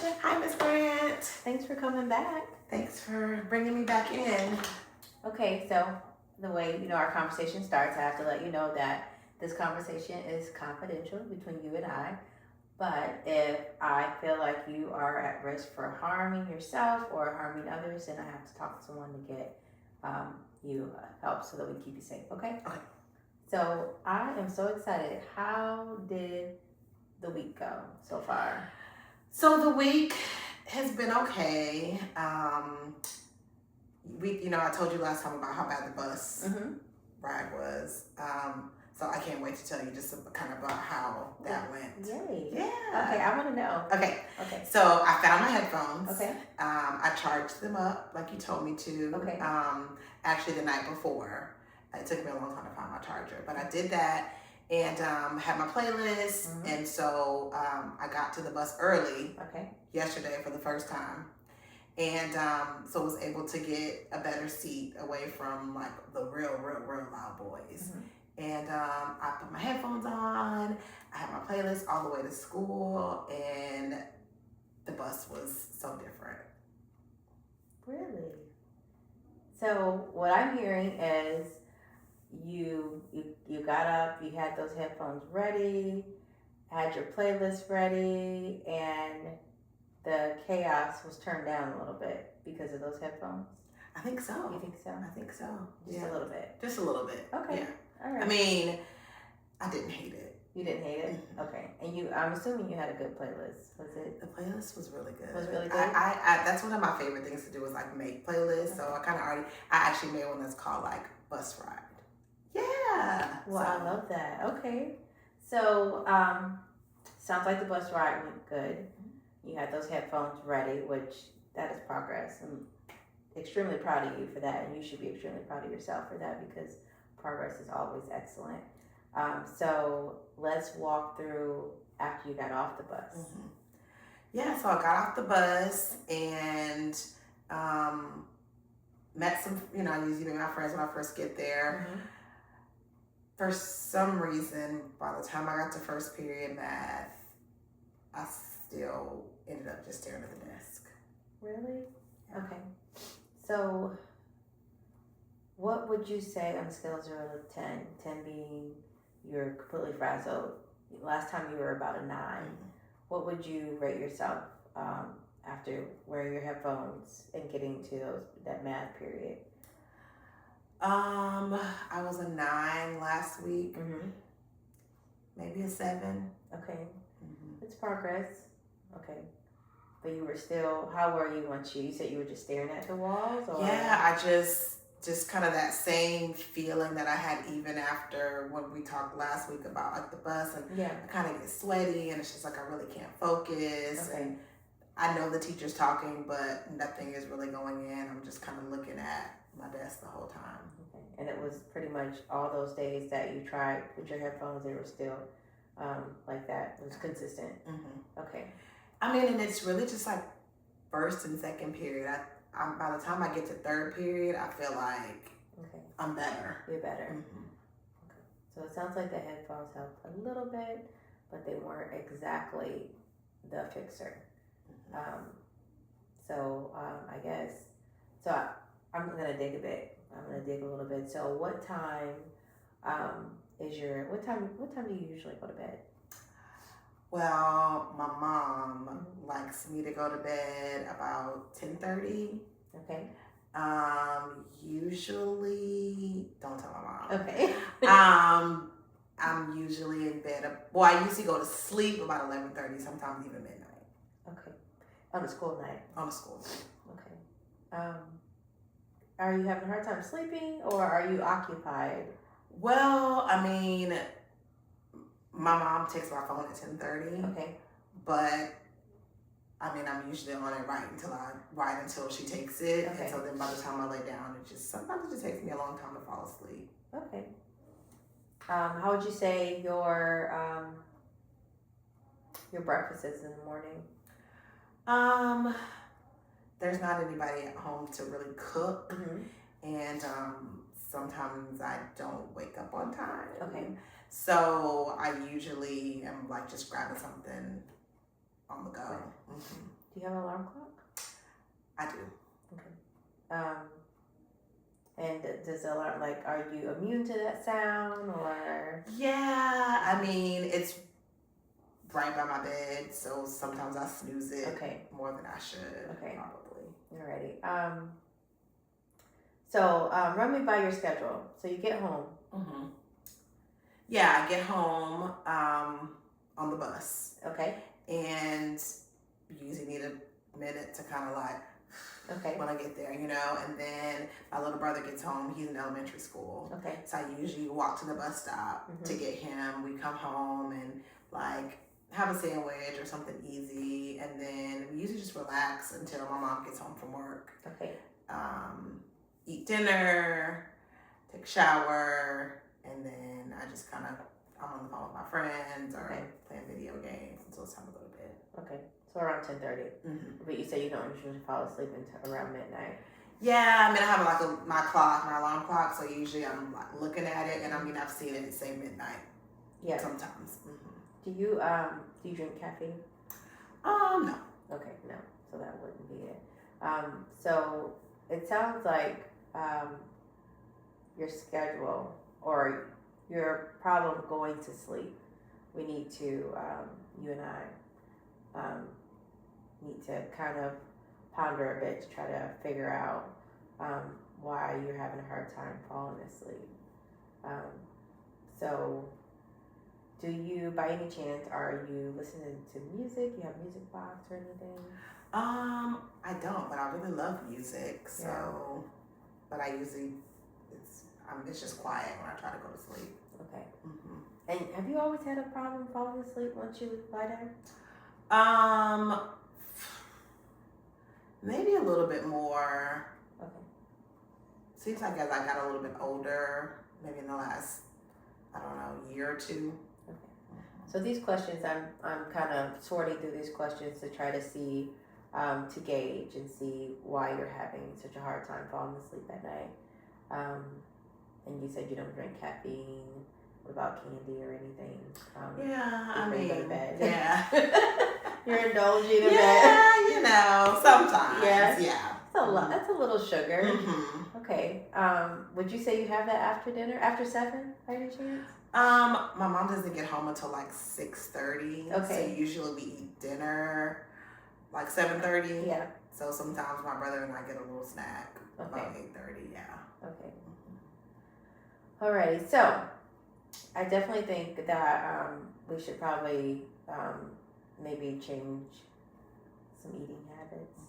Tasha. Hi, Miss Grant. Thanks for coming back. Thanks for bringing me back in. Okay, so the way our conversation starts, I have to let you know that this conversation is confidential between you and I. But if I feel like you are at risk for harming yourself or harming others, then I have to talk to someone to get you help so that we keep you safe. Okay. Okay. So I am so excited. How did the week go so far? So the week has been okay. I told you last time about how bad the bus ride was. So I can't wait to tell you just kind of about how that went. Yay. Yeah. Okay, I want to know. Okay. Okay. So I found my headphones. Okay. I charged them up like you told me to. Okay. Actually the night before. It took me a long time to find my charger, but I did that and had my playlist. And so I got to the bus early yesterday for the first time. And so was able to get a better seat away from like the real loud boys. And I put my headphones on. I had my playlist all the way to school, and the bus was so different. Really? So what I'm hearing is you got up, you had those headphones ready, had your playlist ready, and the chaos was turned down a little bit because of those headphones? I think so. You think so? I think so. Just a little bit? Just a little bit. Okay. Yeah. All right. I mean, I didn't hate it. You didn't hate it? Okay. And I'm assuming you had a good playlist. Was it? The playlist was really good. Was really good? I that's one of my favorite things to do is like make playlists. So I actually made one that's called like Bus Ride. Yeah. Well, I love that. Okay. So, sounds like the bus ride went good. You had those headphones ready, which that is progress. I'm extremely proud of you for that, and you should be extremely proud of yourself for that because progress is always excellent. So let's walk through after you got off the bus. Yeah, so I got off the bus and met some, I usually meet my friends when I first get there. For some reason, by the time I got to first period math, I still ended up just staring at the desk. Really? Yeah. Okay. So what would you say on a scale of 0 to 10, 10 being you're completely frazzled, last time you were about a 9, what would you rate yourself after wearing your headphones and getting to that math period? I was a 9 last week. Maybe a 7. Okay. It's progress. Okay. But you were still, how were you once you said you were just staring at the walls? Or? Yeah, I just kind of that same feeling that I had even after when we talked last week about like the bus, and I kind of get sweaty and it's just like I really can't focus. Okay. And I know the teacher's talking, but nothing is really going in. I'm just kind of looking at my desk the whole time. Okay. And it was pretty much all those days that you tried with your headphones, they were still like that. It was consistent. Okay. I mean, and it's really just like first and second period. By the time I get to third period, I feel like I'm better. You're better. Okay. So it sounds like the headphones helped a little bit, but they weren't exactly the fixer. I guess, I'm going to dig a bit. I'm going to dig a little bit. So what time what time do you usually go to bed? Well, my mom likes me to go to bed about 10:30. Okay. Usually, don't tell my mom. Okay. I'm usually in bed. I usually go to sleep about 11:30, sometimes even midnight. Okay. On a school night. On a school night. Okay. Are you having a hard time sleeping, or are you occupied? Well, I mean, my mom takes my phone at 10:30. Okay. But I mean, I'm usually on it right until she takes it. Okay. And so then by the time I lay down, sometimes it just takes me a long time to fall asleep. Okay. How would you say your breakfast is in the morning? There's not anybody at home to really cook. And sometimes I don't wake up on time. Okay. So I usually am like just grabbing something on the go. Do you have an alarm clock? I do. And does the alarm, like, are you immune to that sound or? Yeah, I mean, it's right by my bed, so sometimes I snooze it more than I should. Okay. Probably. Alrighty. So run me by your schedule. So you get home. Mm-hmm. Yeah, I get home on the bus. Okay. And usually need a minute to kind of like, when I get there, you know, and then my little brother gets home. He's in elementary school. Okay. So I usually walk to the bus stop to get him. We come home and like have a sandwich or something easy, and then we usually just relax until my mom gets home from work. Okay. Eat dinner, take a shower, and then I just kind of, I'm on the phone with my friends or playing video games until it's time to go to bed. Okay. So around 10:30. But you say you don't usually fall asleep until around midnight. Yeah, I mean, I have like my alarm clock, so usually I'm like looking at it, and I mean, I've seen it say midnight. Yeah. Sometimes. Do you drink caffeine? No. Okay, no. So that wouldn't be it. So it sounds like your schedule or your problem going to sleep. We need to you and I need to kind of ponder a bit to try to figure out why you're having a hard time falling asleep. So do you, by any chance, are you listening to music? You have music box or anything? I don't, but I really love music. So, but I usually, it's just quiet when I try to go to sleep. Okay. And have you always had a problem falling asleep once you lie down? Maybe a little bit more. Okay. Seems like as I got a little bit older, maybe in the last, I don't know, year or two. Okay. So these questions, I'm kind of sorting through these questions to try to see, to gauge and see why you're having such a hard time falling asleep at night. And you said you don't drink caffeine. What about candy or anything? Yeah, I mean, go to bed. Yeah. You're indulging a bit. Yeah, you know, sometimes. Yeah. Yeah. That's a little sugar. Okay. Would you say you have that after dinner, after 7, by any chance? My mom doesn't get home until like 6:30. Okay. So usually we eat dinner like 7:30. Yeah. So sometimes my brother and I get a little snack about 8:30. Yeah. Okay. Alrighty. So I definitely think that we should probably maybe change some eating habits.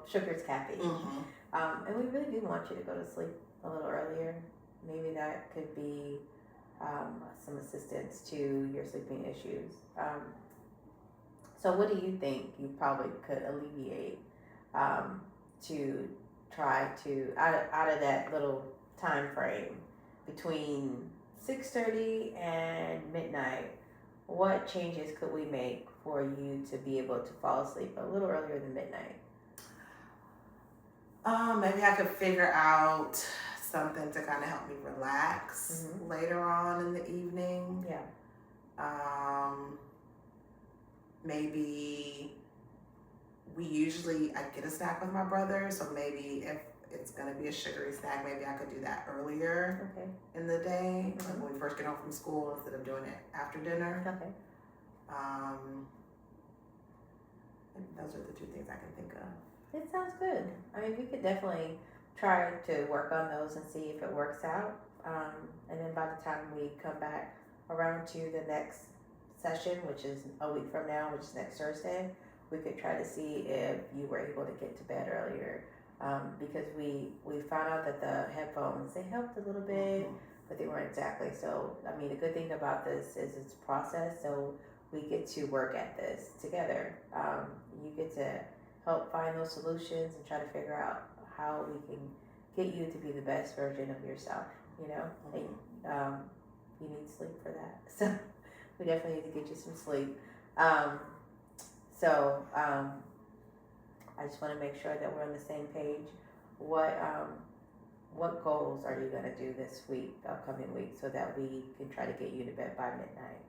Sugar's caffeine. And we really do want you to go to sleep a little earlier. Maybe that could be some assistance to your sleeping issues. So what do you think you probably could alleviate to try to, out of that little time frame between 6:30 and midnight, what changes could we make for you to be able to fall asleep a little earlier than midnight? Maybe I could figure out something to kind of help me relax later on in the evening. Yeah. Maybe I get a snack with my brother, so maybe if it's gonna be a sugary snack, maybe I could do that earlier in the day, like when we first get home from school instead of doing it after dinner. Okay. Those are the two things I can think of. It sounds good. I mean, we could definitely try to work on those and see if it works out. And then by the time we come back around to the next session, which is a week from now, which is next Thursday, we could try to see if you were able to get to bed earlier. Because we found out that the headphones, they helped a little bit, but they weren't exactly. So, I mean, the good thing about this is it's a process, so we get to work at this together. You get to help find those solutions and try to figure out how we can get you to be the best version of yourself, you know? And, you need sleep for that. So we definitely need to get you some sleep. I just want to make sure that we're on the same page. What goals are you going to do this week, upcoming week, so that we can try to get you to bed by midnight?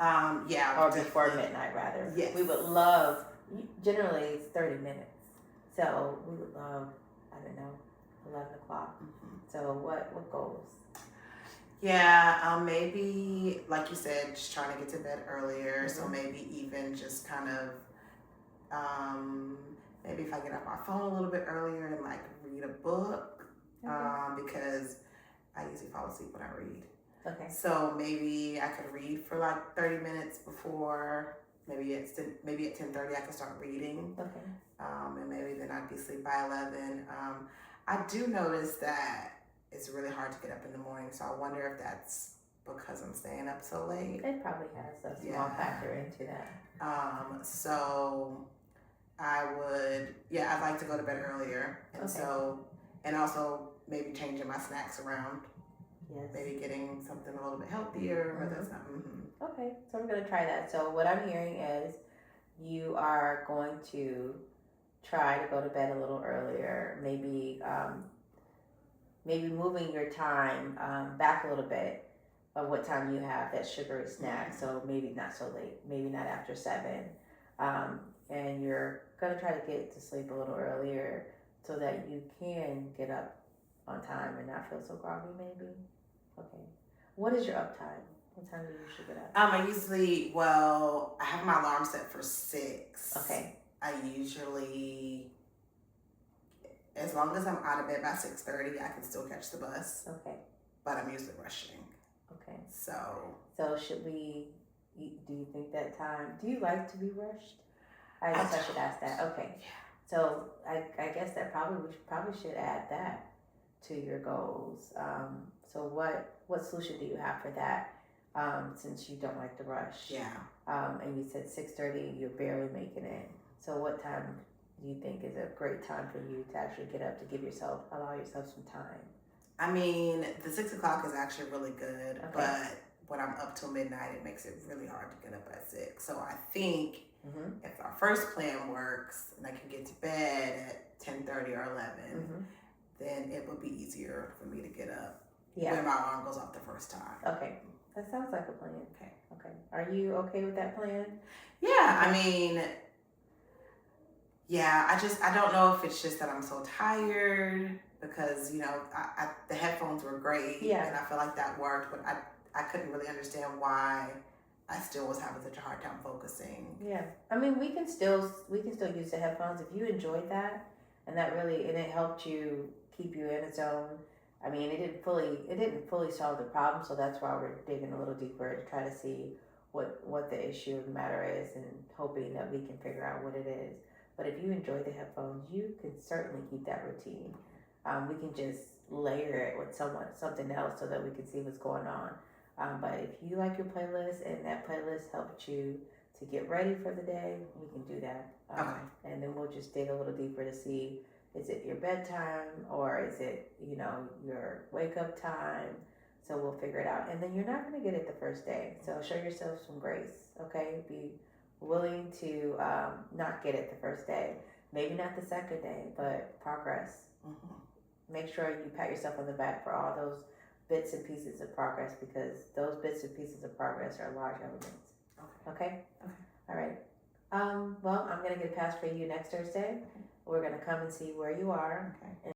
Yeah. Or before midnight, rather. Yes. We would love, generally it's 30 minutes. So we would love, 11 o'clock. Mm-hmm. So what goals? Yeah, maybe, like you said, just trying to get to bed earlier. So maybe even just kind of, maybe if I get off my phone a little bit earlier and like read a book, because I usually fall asleep when I read. Okay. So maybe I could read for like 30 minutes before, maybe at 10:30 I could start reading. Okay. And maybe then I'd be asleep by 11. I do notice that it's really hard to get up in the morning, so I wonder if that's because I'm staying up so late. It probably has a small factor into that. So I'd like to go to bed earlier, and also maybe changing my snacks around. Yes. Maybe getting something a little bit healthier, but that's not. Okay, so I'm gonna try that. So what I'm hearing is you are going to try to go to bed a little earlier. Maybe moving your time back a little bit of what time you have that sugary snack. So maybe not so late. Maybe not after 7. And you're gonna try to get to sleep a little earlier so that you can get up on time and not feel so groggy. Maybe. Okay. What is your up time? What time do you usually get up? I have my alarm set for 6. Okay. I usually, as long as I'm out of bed by 6:30, I can still catch the bus. Okay. But I'm usually rushing. Okay. So should we, do you think that time, do you like to be rushed? I guess I should ask that. Okay. Yeah. So I guess that we probably should add that to your goals. So what solution do you have for that? Since you don't like to rush. Yeah. And you said 6:30, you're barely making it. So what time do you think is a great time for you to actually get up to allow yourself some time? I mean, the 6 o'clock is actually really good, Okay. but when I'm up till midnight, it makes it really hard to get up at 6. So I think if our first plan works and I can get to bed at 10:30 or 11, then it would be easier for me to get up when my alarm goes off the first time. Okay. That sounds like a plan. Okay. Are you okay with that plan? Yeah, I mean, I don't know if it's just that I'm so tired because, the headphones were great and I feel like that worked, but I couldn't really understand why I still was having such a hard time focusing. Yeah. I mean, we can still use the headphones if you enjoyed that and it helped you keep you in a zone. I mean, it didn't fully solve the problem, so that's why we're digging a little deeper to try to see what the issue of the matter is and hoping that we can figure out what it is. But if you enjoy the headphones, you can certainly keep that routine. We can just layer it with something else so that we can see what's going on. But if you like your playlist and that playlist helped you to get ready for the day, we can do that. And then we'll just dig a little deeper to see, is it your bedtime or is it, your wake up time? So we'll figure it out. And then you're not going to get it the first day. So show yourself some grace, okay? Be willing to not get it the first day. Maybe not the second day, but progress. Make sure you pat yourself on the back for all those bits and pieces of progress because those bits and pieces of progress are large elements. Okay? All right. Well, I'm going to get a pass for you next Thursday. We're going to come and see where you are.